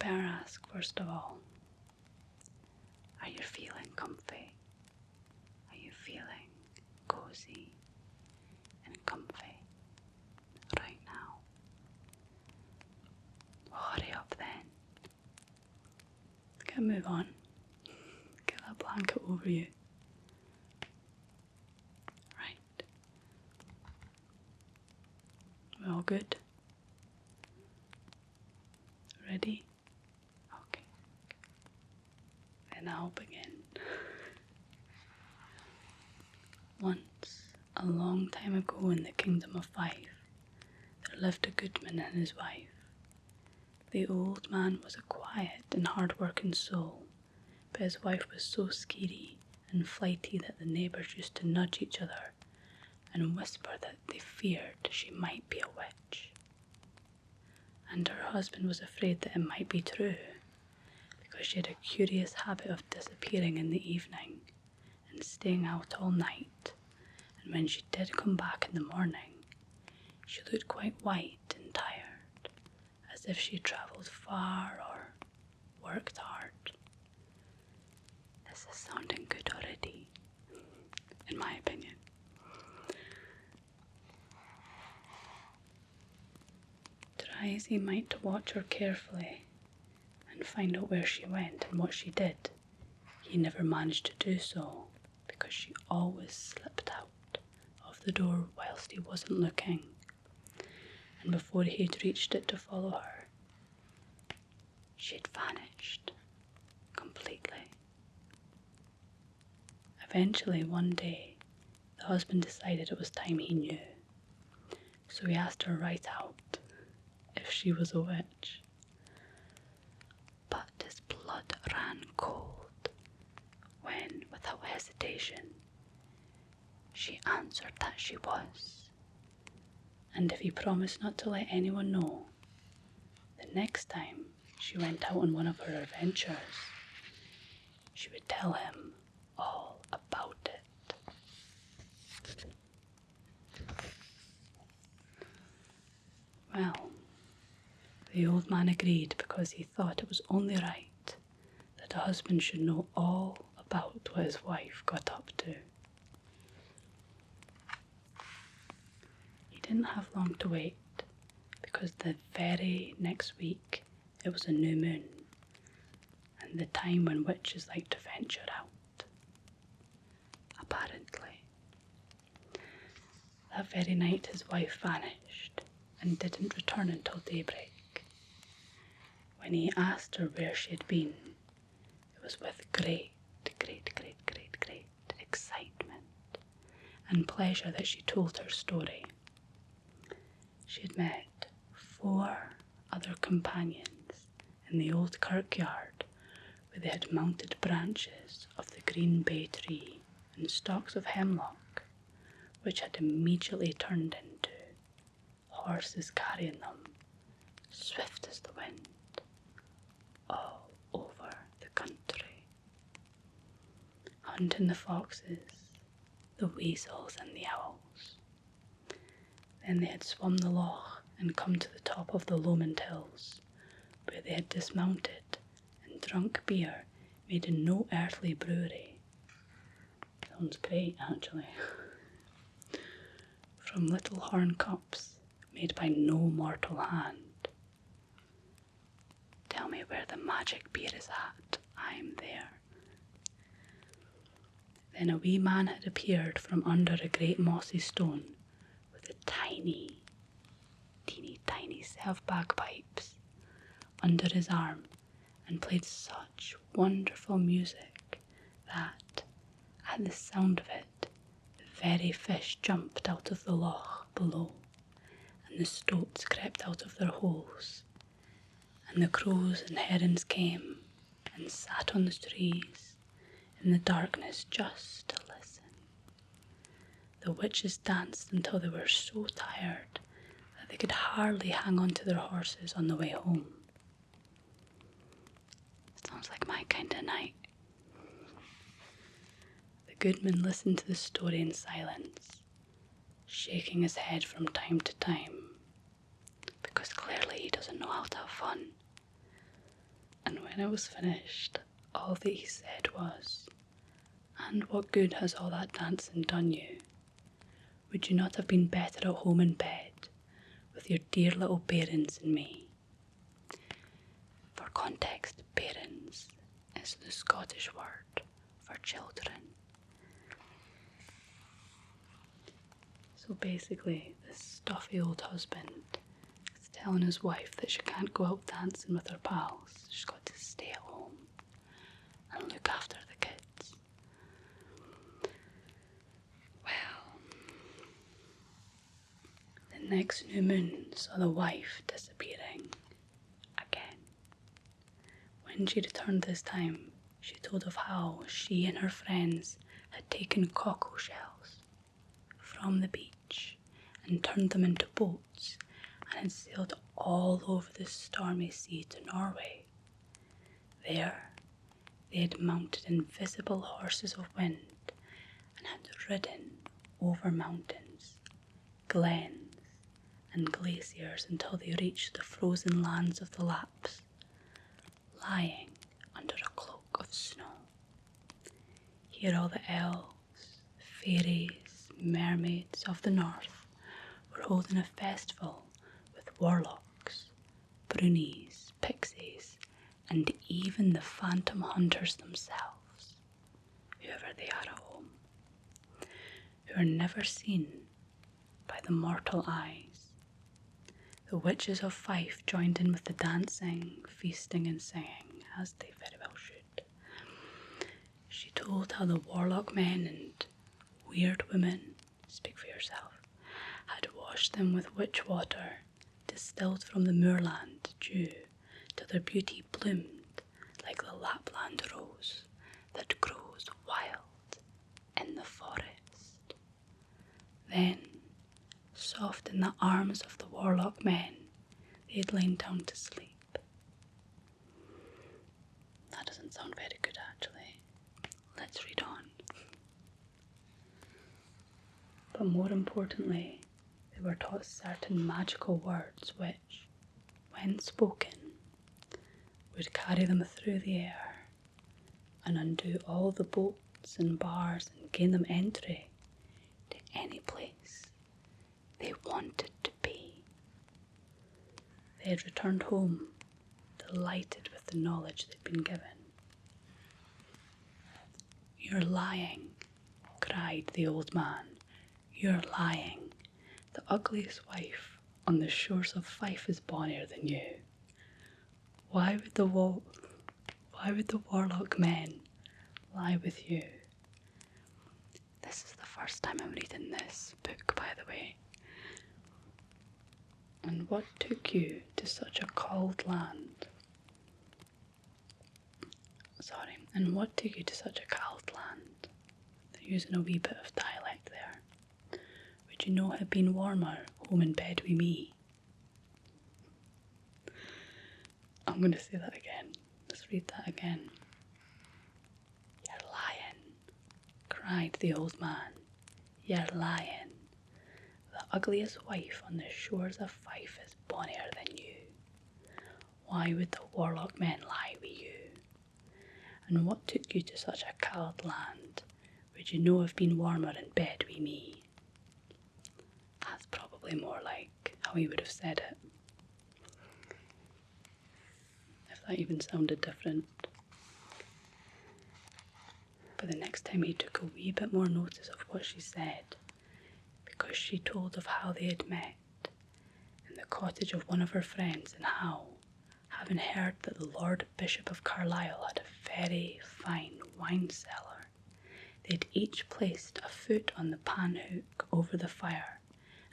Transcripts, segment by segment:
better ask first of all, are you feeling comfy? Are you feeling cozy and comfy right now? Well, hurry up then. Get a move on. Get that blanket over you. Right. We're all good? Ready? Okay. Then I'll begin. Once, a long time ago in the kingdom of Fife, there lived a Guidman and his wife. The old man was a quiet and hard-working soul, but his wife was so skeery and flighty that the neighbours used to nudge each other and whisper that they feared she might be a witch. And her husband was afraid that it might be true, because she had a curious habit of disappearing in the evening and staying out all night, and when she did come back in the morning, she looked quite white and tired, as if she travelled far or worked hard. This is sounding good already, in my opinion. Try as he might to watch her carefully and find out where she went and what she did, he never managed to do so, because she always slipped out of the door whilst he wasn't looking, and before he'd reached it to follow her, she'd vanished completely. Eventually, one day, the husband decided it was time he knew, so he asked her right out if she was a witch. But his blood ran cold when, without hesitation, she answered that she was, and if he promised not to let anyone know, the next time she went out on one of her adventures, she would tell him all about it. Well, the old man agreed because he thought it was only right that a husband should know all about what his wife got up to. He didn't have long to wait, because the very next week it was a new moon, and the time when witches like to venture out. Apparently. That very night his wife vanished and didn't return until daybreak. When he asked her where she had been, it was with great excitement and pleasure that she told her story. She had met 4 other companions in the old kirkyard, where they had mounted branches of the green bay tree and stalks of hemlock, which had immediately turned into horses carrying them, swift as the wind, all over the country, hunting the foxes, the weasels and the owls. Then they had swum the loch and come to the top of the Lomond Hills, where they had dismounted and drunk beer made in no earthly brewery. Sounds great, actually. From little horn cups made by no mortal hand. Tell me where the magic beer is at, I'm there. Then a wee man had appeared from under a great mossy stone with a teeny set of bagpipes under his arm, and played such wonderful music that, at the sound of it, the very fish jumped out of the loch below, and the stoats crept out of their holes, and the crows and herons came and sat on the trees in the darkness just to listen. The witches danced until they were so tired that they could hardly hang on to their horses on the way home. Sounds like my kind of night. The Guidman listened to the story in silence, shaking his head from time to time, because clearly he doesn't know how to have fun. And when it was finished, all that he said was, "And what good has all that dancing done you? Would you not have been better at home in bed, with your dear little bairns and me?" For context, bairns is the Scottish word for children. So basically, this stuffy old husband is telling his wife that she can't go out dancing with her pals. She's got to stay at home and look after the kids. Well, the next new moon saw the wife disappearing again. When she returned this time, she told of how she and her friends had taken cockle shells from the beach and turned them into boats and had sailed all over the stormy sea to Norway. There, they had mounted invisible horses of wind and had ridden over mountains, glens, and glaciers until they reached the frozen lands of the Lapps, lying under a cloak of snow. Here all the elves, fairies, mermaids of the north were holding a festival with warlocks, brunies, pixies, and even the phantom hunters themselves, whoever they are at home, who are never seen by the mortal eyes. The witches of Fife joined in with the dancing, feasting and singing, as they very well should. She told how the warlock men and weird women, speak for yourself, had washed them with witch water distilled from the moorland dew till their beauty bloomed like the Lapland rose that grows wild in the forest. Then, soft in the arms of the warlock men, they had lain down to sleep. That doesn't sound very good, actually. Let's read on. But more importantly, they were taught certain magical words which, when spoken, would carry them through the air and undo all the bolts and bars and gain them entry to any place they wanted to be. They had returned home, delighted with the knowledge they'd been given. "You're lying," cried the old man. "You're lying. The ugliest wife on the shores of Fife is bonnier than you. Why would the warlock men lie with you?" This is the first time I'm reading this book, by the way. "And what took you to such a cold land?" And what took you to such a cold land? They're using a wee bit of dialect there. "Would you know had been warmer home in bed with me?" I'm going to say that again. Let's read that again. "You're lying," cried the old man. "You're lying. The ugliest wife on the shores of Fife is bonnier than you. Why would the warlock men lie with you? And what took you to such a cold land? Would you know have been warmer in bed with me?" That's probably more like how he would have said it, if that even sounded different. But the next time he took a wee bit more notice of what she said, because she told of how they had met in the cottage of one of her friends, and how, having heard that the Lord Bishop of Carlisle had a very fine wine cellar, they'd each placed a foot on the pan hook over the fire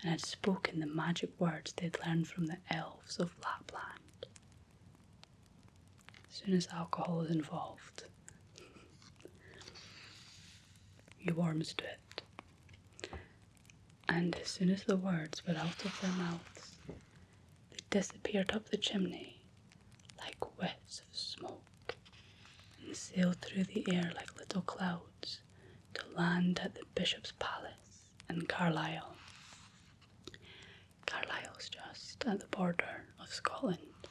and had spoken the magic words they'd learned from the elves of Lapland. As soon as alcohol is involved, you warms to it. And as soon as the words were out of their mouths, they disappeared up the chimney like whiffs of smoke and sailed through the air like little clouds to land at the Bishop's Palace in Carlisle. Carlisle's just at the border of Scotland,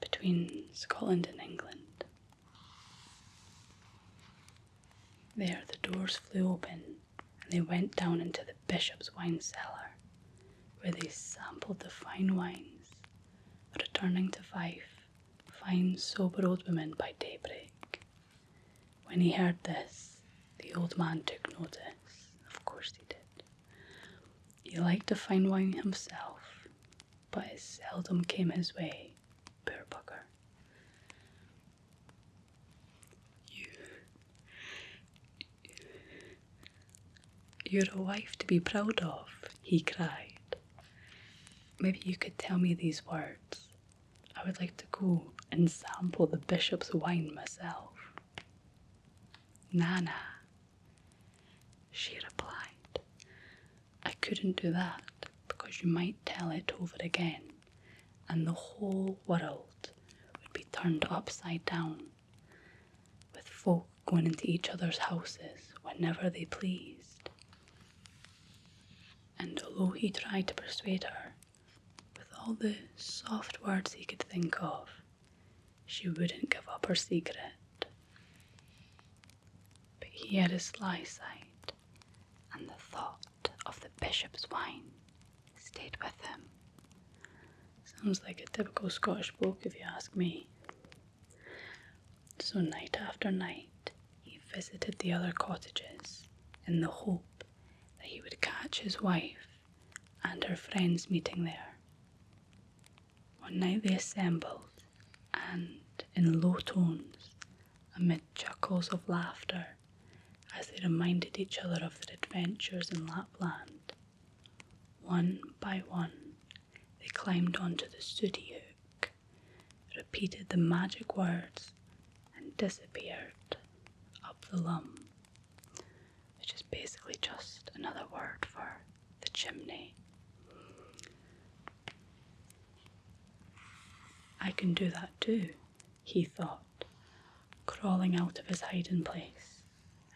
between between Scotland and England. There the doors flew open and they went down into the bishop's wine cellar, where they sampled the fine wines, returning to Fife, fine sober old women by daybreak. When he heard this, the old man took notice. Of course he did. He liked the fine wine himself, but it seldom came his way, poor bugger. You're a wife to be proud of, he cried. Maybe you could tell me these words. I would like to go and sample the bishop's wine myself. Nah, she replied. I couldn't do that because you might tell it over again, and the whole world would be turned upside down, with folk going into each other's houses whenever they pleased. And although he tried to persuade her with all the soft words he could think of, she wouldn't give up her secret. But he had a sly side, and the thought of the bishop's wine stayed with him. Sounds like a typical Scottish bloke if you ask me. So night after night he visited the other cottages in the hope that he would catch his wife and her friends meeting there. One night they assembled, and in low tones, amid chuckles of laughter, as they reminded each other of their adventures in Lapland, one by one they climbed onto the sooty hook, repeated the magic words, and disappeared up the lum, which is basically just another word for the chimney. I can do that too, he thought, crawling out of his hiding place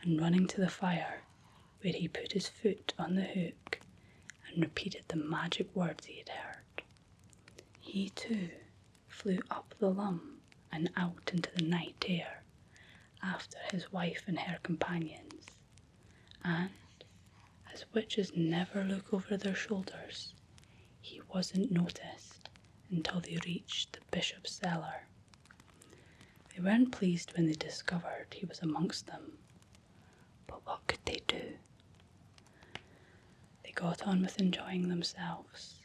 and running to the fire, where he put his foot on the hook and repeated the magic words he had heard. He too flew up the lum and out into the night air after his wife and her companions, and, as witches never look over their shoulders, he wasn't noticed until they reached the bishop's cellar. They weren't pleased when they discovered he was amongst them, but what could they do? They got on with enjoying themselves,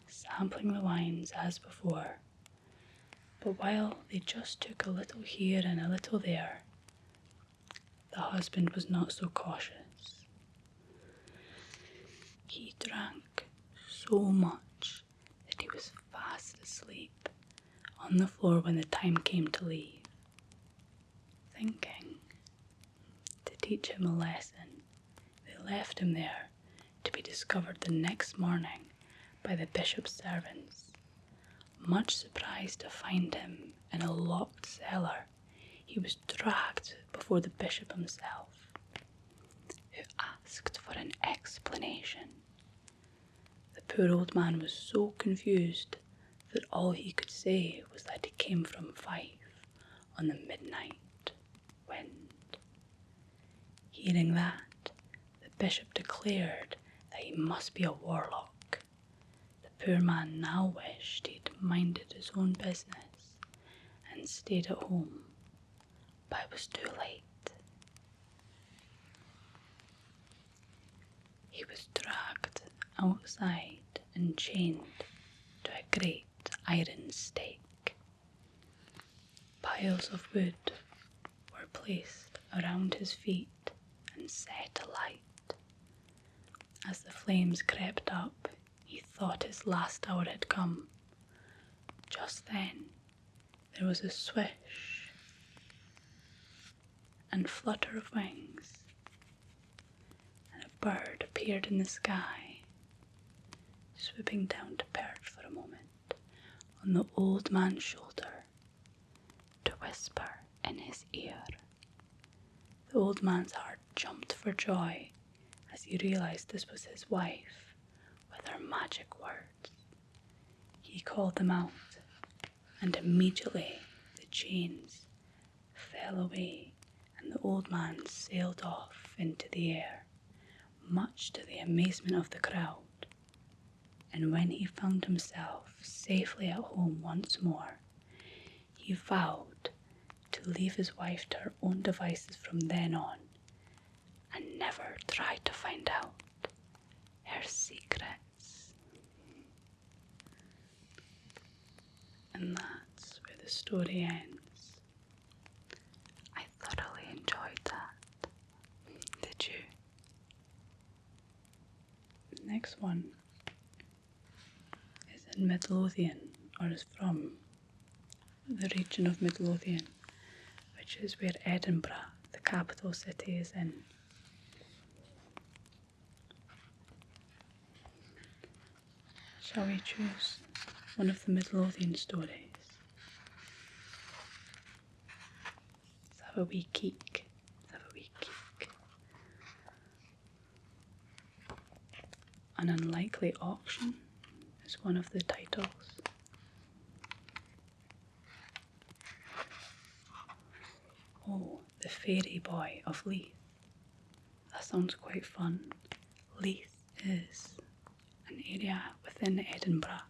sampling the wines as before, but while they just took a little here and a little there, the husband was not so cautious. He drank so much that he was fast asleep on the floor when the time came to leave. Thinking to teach him a lesson, they left him there to be discovered the next morning by the bishop's servants. Much surprised to find him in a locked cellar, he was dragged before the bishop himself, who asked for an explanation. The poor old man was so confused that all he could say was that he came from Fife on the midnight wind. Hearing that, the bishop declared that he must be a warlock. The poor man now wished he'd minded his own business and stayed at home, but it was too late. He was dragged outside and chained to a great iron stake. Piles of wood were placed around his feet and set alight. As the flames crept up, he thought his last hour had come. Just then, there was a swish and flutter of wings, and a bird appeared in the sky, swooping down to perch for a moment on the old man's shoulder to whisper in his ear. The old man's heart jumped for joy as he realized this was his wife with her magic words. He called them out. and immediately the chains fell away and the old man sailed off into the air, much to the amazement of the crowd. And when he found himself safely at home once more, he vowed to leave his wife to her own devices from then on, and never try to find out her secrets. And that's where the story ends. I thoroughly enjoyed that. Did you? The next one is in Midlothian, or is from the region of Midlothian, which is where Edinburgh, the capital city, is in. Shall we choose one of the Midlothian stories? Let's have a wee keek. An Unlikely Auction is one of the titles. Oh, The Fairy Boy of Leith. That sounds quite fun. Leith is an area within Edinburgh,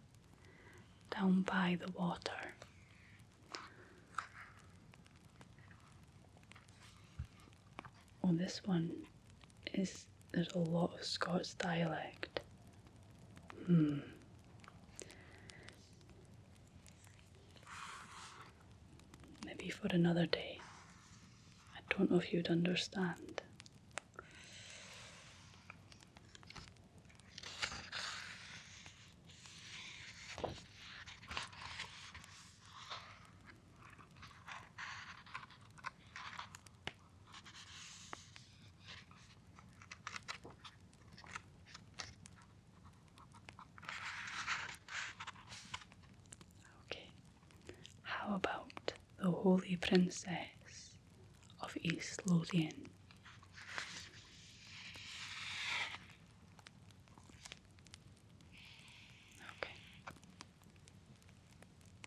down by the water. Oh, this one is, there's a lot of Scots dialect. Maybe for another day. I don't know if you'd understand. How about the Holy Princess of East Lothian? Okay.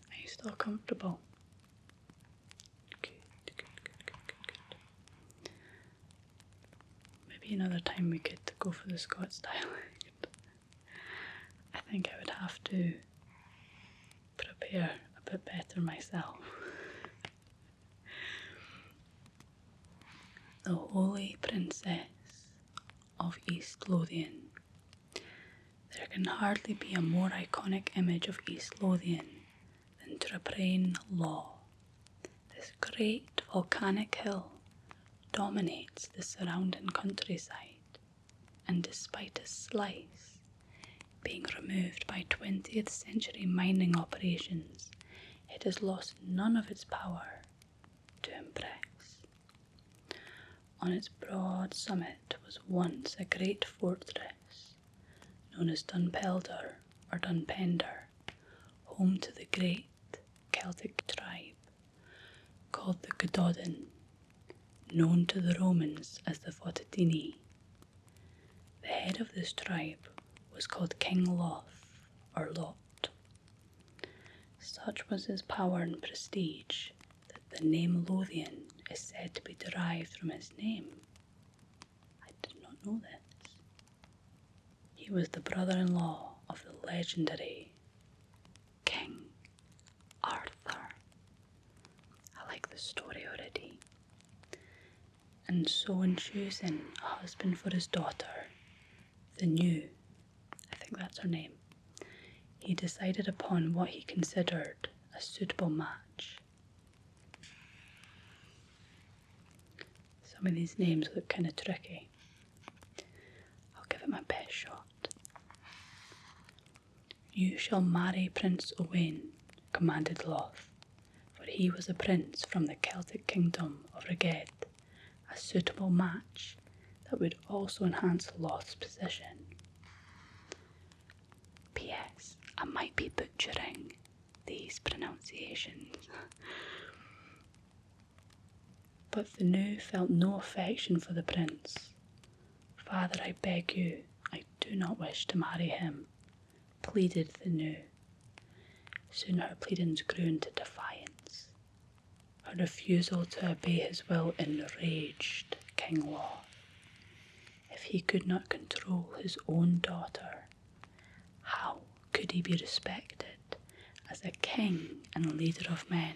Are you still comfortable? Good. Maybe another time we could go for the Scots dialect. I think I would have to prepare a bit better myself. The Holy Princess of East Lothian. There can hardly be a more iconic image of East Lothian than Traprain Law. This great volcanic hill dominates the surrounding countryside, and despite a slice being removed by 20th century mining operations, it has lost none of its power to impress. On its broad summit was once a great fortress, known as Dunpelder or Dunpender, home to the great Celtic tribe called the Gododin, known to the Romans as the Fotadini. The head of this tribe was called King Loth or Lot. Such was his power and prestige that the name Lothian is said to be derived from his name. I did not know this. He was the brother-in-law of the legendary King Arthur. I like the story already. And so in choosing a husband for his daughter, the new, I think that's her name, he decided upon what he considered a suitable match. Some of these names look kind of tricky. I'll give it my best shot. You shall marry Prince Owain, commanded Loth, for he was a prince from the Celtic kingdom of Reged, a suitable match that would also enhance Loth's position. P.S. I might be butchering these pronunciations. But the new felt no affection for the prince. Father, I beg you, I do not wish to marry him, pleaded the new. Soon her pleadings grew into defiance. Her refusal to obey his will enraged King Lot. If he could not control his own daughter, how could he be respected as a king and leader of men?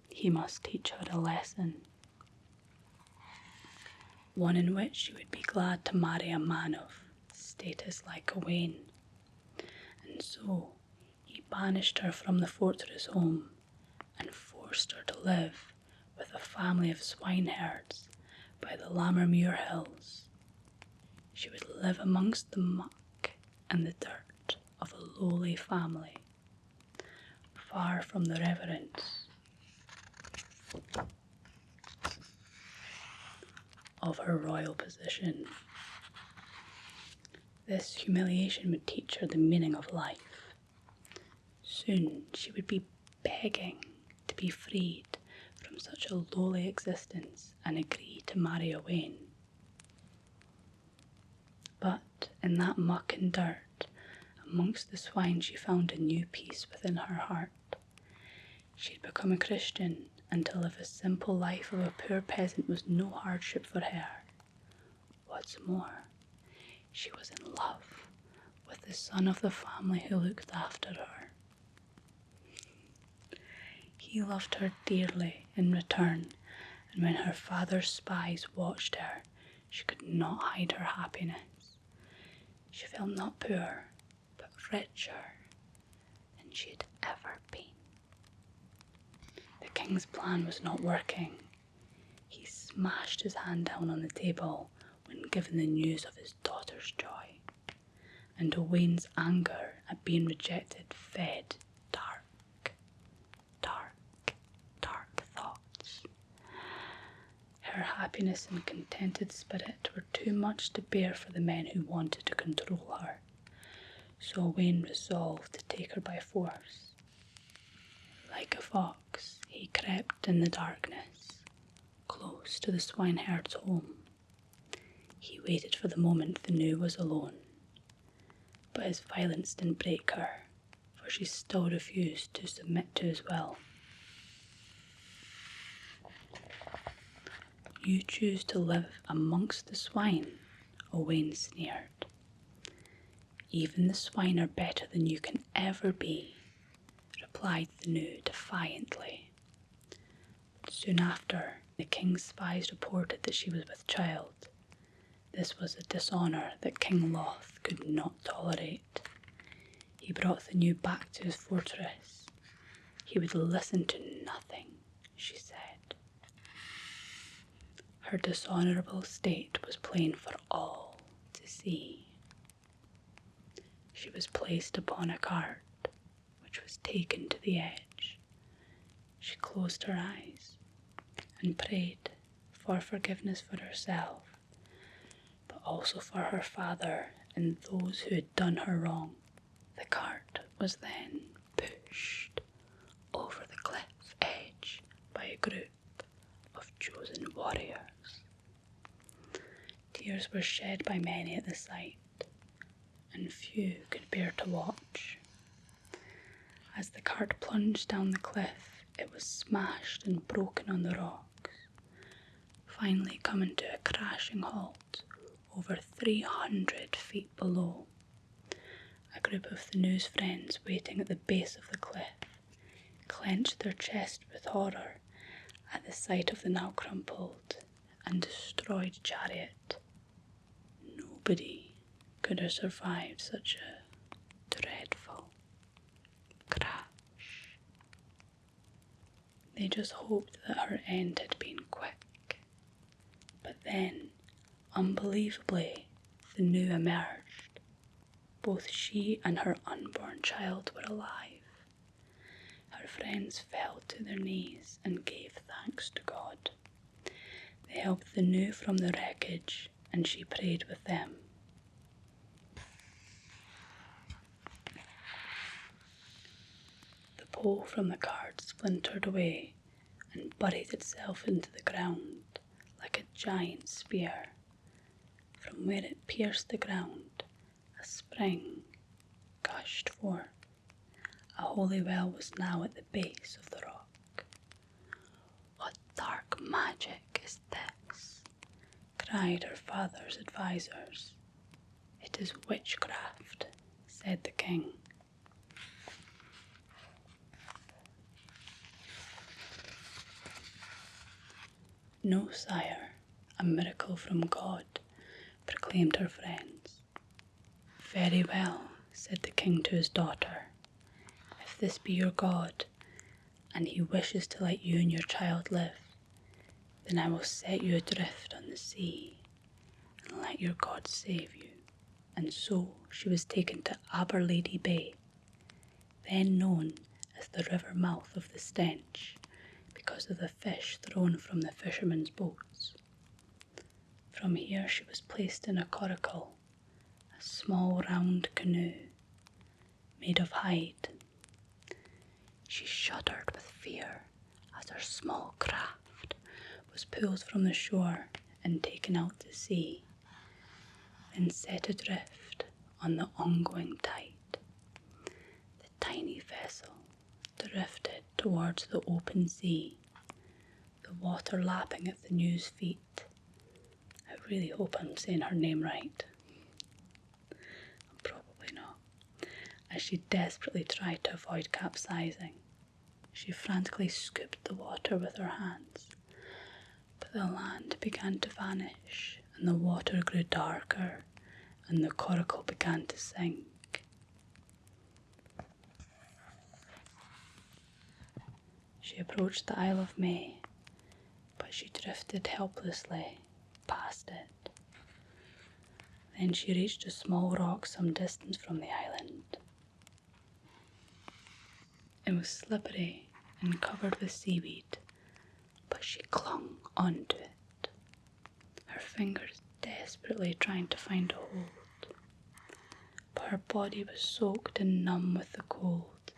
He must teach her a lesson, one in which she would be glad to marry a man of status like Owain. And so he banished her from the fortress home and forced her to live with a family of swineherds by the Lammermuir hills. She would live amongst the muck and the dirt of a lowly family, far from the reverence of her royal position. This humiliation would teach her the meaning of life. Soon she would be begging to be freed from such a lowly existence and agree to marry Owain. But in that muck and dirt, amongst the swine, she found a new peace within her heart. She had become a Christian, and to live a simple life of a poor peasant was no hardship for her. What's more, she was in love with the son of the family who looked after her. He loved her dearly in return, and when her father's spies watched her, she could not hide her happiness. She felt not poor, but richer than she had ever been. The king's plan was not working. He smashed his hand down on the table when given the news of his daughter's joy, and Owain's anger at being rejected fed dark thoughts. Her happiness and contented spirit were too much to bear for the men who wanted to control her, so Owain resolved to take her by force. Like a fox, he crept in the darkness, close to the swineherd's home. He waited for the moment the new was alone, but his violence didn't break her, for she still refused to submit to his will. You choose to live amongst the swine, Owain sneered. Even the swine are better than you can ever be, replied the new defiantly. Soon after, the king's spies reported that she was with child. This was a dishonour that King Loth could not tolerate. He brought the new back to his fortress. He would listen to nothing she said. Her dishonourable state was plain for all to see. She was placed upon a cart, which was taken to the edge. She closed her eyes and prayed for forgiveness for herself, but also for her father and those who had done her wrong. The cart was then pushed over the cliff edge by a group of chosen warriors. Tears were shed by many at the sight, and few could bear to watch. As the cart plunged down the cliff, it was smashed and broken on the rocks, finally coming to a crashing halt over 300 feet below. A group of the new's friends waiting at the base of the cliff clenched their chests with horror at the sight of the now crumpled and destroyed chariot. Nobody could have survived such a dreadful crash. They just hoped that her end had been quick. But then, unbelievably, the new emerged. Both she and her unborn child were alive. Her friends fell to their knees and gave thanks to God. They helped the new from the wreckage, and she prayed with them. The pole from the cart splintered away and buried itself into the ground like a giant spear. From where it pierced the ground, a spring wished for. A holy well was now at the base of the rock. "What dark magic is this?" cried her father's advisers. "It is witchcraft," said the king. "No, sire, a miracle from God," proclaimed her friends. "Very well," said the king to his daughter. "If this be your God, and he wishes to let you and your child live, then I will set you adrift on the sea, and let your God save you." And so she was taken to Aberlady Bay, then known as the river mouth of the Stench, because of the fish thrown from the fishermen's boats. From here she was placed in a coracle, a small round canoe made of hide. She shuddered with fear as her small craft was pulled from the shore and taken out to sea, then set adrift on the ongoing tide. The tiny vessel drifted towards the open sea, the water lapping at the canoe's feet. I really hope I'm saying her name right. Probably not. As she desperately tried to avoid capsizing, she frantically scooped the water with her hands, but the land began to vanish, and the water grew darker, and the coracle began to sink. She approached the Isle of May, but she drifted helplessly past it. Then she reached a small rock some distance from the island. It was slippery and covered with seaweed, but she clung onto it, her fingers desperately trying to find a hold. But her body was soaked and numb with the cold,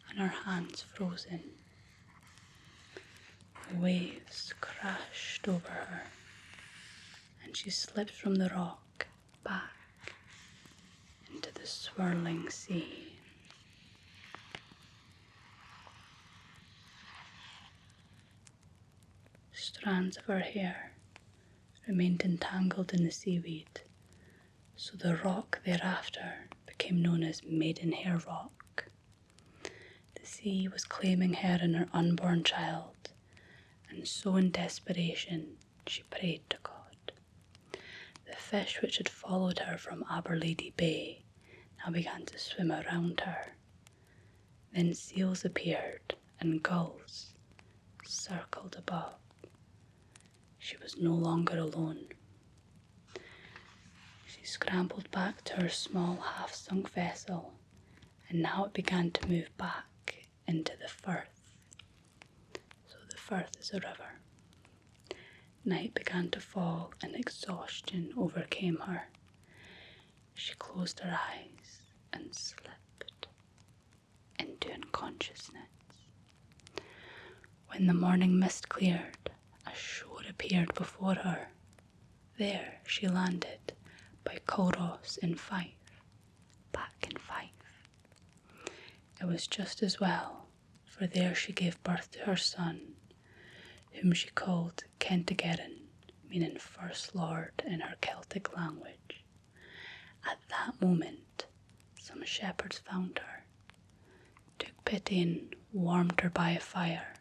and her hands frozen. The waves crashed over her, and she slipped from the rock back into the swirling sea. Strands of her hair remained entangled in the seaweed, so the rock thereafter became known as Maidenhair Rock. The sea was claiming her and her unborn child, and so in desperation she prayed to God. The fish which had followed her from Aberlady Bay now began to swim around her. Then seals appeared and gulls circled above. She was no longer alone. She scrambled back to her small half-sunk vessel, and now it began to move back into the Firth. So the Firth is a river. Night began to fall and exhaustion overcame her. She closed her eyes and slipped into unconsciousness. When the morning mist cleared, a shore appeared before her. There she landed by Culross in Fife, back in Fife. It was just as well, for there she gave birth to her son, whom she called Kentigern, meaning First Lord in her Celtic language. At that moment, some shepherds found her, took pity and warmed her by a fire.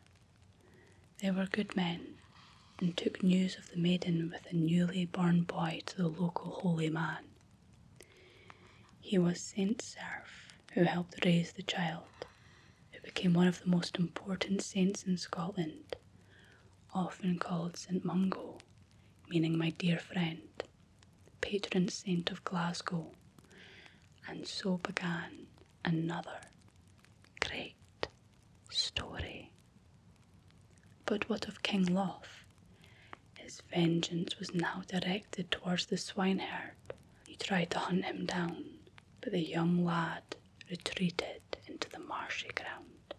They were good men, and took news of the maiden with a newly born boy to the local holy man. He was Saint Seraph, who helped raise the child, who became one of the most important saints in Scotland, often called St Mungo, meaning my dear friend, patron saint of Glasgow. And so began another great story. But what of King Loth? His vengeance was now directed towards the swineherd. He tried to hunt him down, but the young lad retreated into the marshy ground.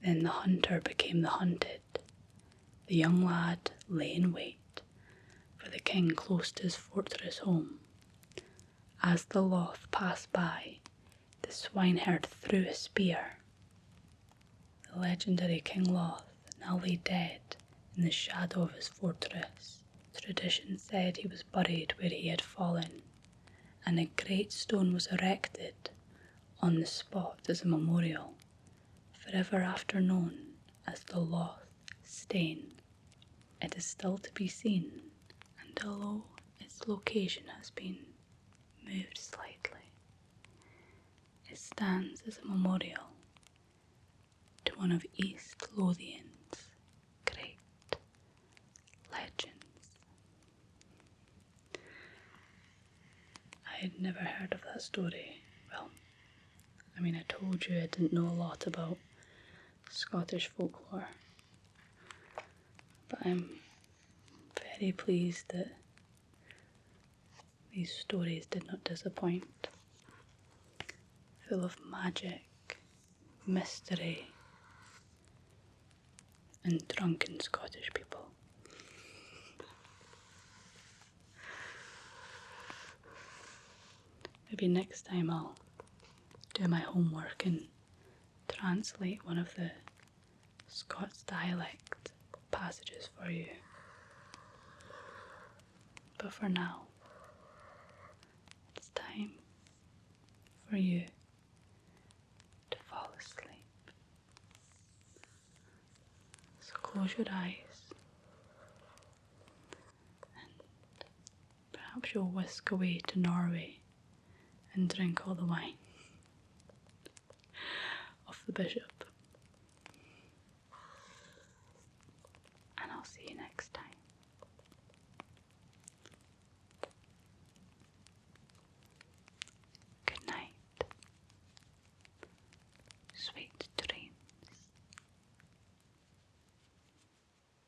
Then the hunter became the hunted. The young lad lay in wait for the king close to his fortress home. As the Loth passed by, the swineherd threw a spear. The legendary King Loth now lay dead in the shadow of his fortress. Tradition said he was buried where he had fallen, and a great stone was erected on the spot as a memorial, forever after known as the Loth Stane. It is still to be seen, and although its location has been moved slightly, it stands as a memorial to one of East Lothian's great legends. I had never heard of that story. Well, I told you I didn't know a lot about Scottish folklore, but I'm very pleased that these stories did not disappoint. Full of magic, mystery, and drunken Scottish people. Maybe next time I'll do my homework and translate one of the Scots dialect passages for you. But for now, it's time for you to fall asleep. So close your eyes and perhaps you'll whisk away to Norway and drink all the wine of the bishop.